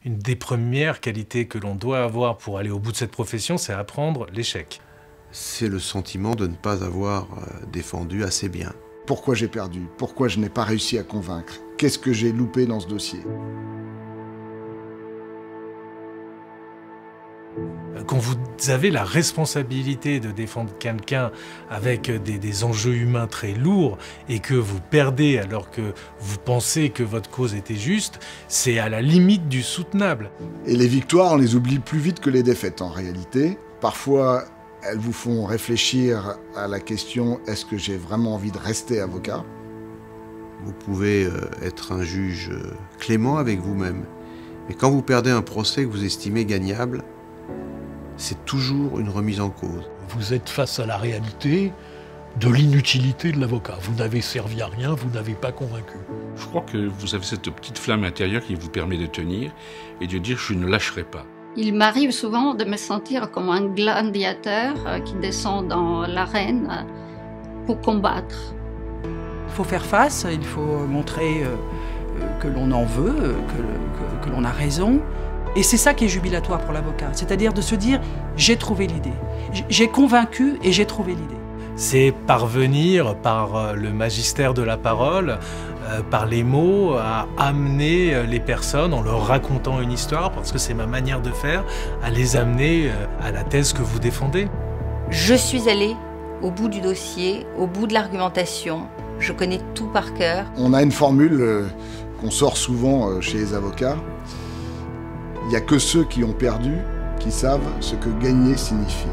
Une des premières qualités que l'on doit avoir pour aller au bout de cette profession, c'est apprendre l'échec. C'est le sentiment de ne pas avoir défendu assez bien. Pourquoi j'ai perdu? Pourquoi je n'ai pas réussi à convaincre? Qu'est-ce que j'ai loupé dans ce dossier? Quand vous avez la responsabilité de défendre quelqu'un avec des enjeux humains très lourds et que vous perdez alors que vous pensez que votre cause était juste, c'est à la limite du soutenable. Et les victoires, on les oublie plus vite que les défaites en réalité. Parfois, elles vous font réfléchir à la question « est-ce que j'ai vraiment envie de rester avocat ?» Vous pouvez être un juge clément avec vous-même, mais quand vous perdez un procès que vous estimez gagnable, c'est toujours une remise en cause. Vous êtes face à la réalité de l'inutilité de l'avocat. Vous n'avez servi à rien, vous n'avez pas convaincu. Je crois que vous avez cette petite flamme intérieure qui vous permet de tenir et de dire « je ne lâcherai pas ». Il m'arrive souvent de me sentir comme un gladiateur qui descend dans l'arène pour combattre. Il faut faire face, il faut montrer que l'on en veut, que l'on a raison. Et c'est ça qui est jubilatoire pour l'avocat, c'est-à-dire de se dire « j'ai trouvé l'idée, j'ai convaincu et j'ai trouvé l'idée ». C'est parvenir par le magistère de la parole, par les mots, à amener les personnes en leur racontant une histoire, parce que c'est ma manière de faire, à les amener à la thèse que vous défendez. Je suis allée au bout du dossier, au bout de l'argumentation, je connais tout par cœur. On a une formule qu'on sort souvent chez les avocats. Il n'y a que ceux qui ont perdu qui savent ce que gagner signifie.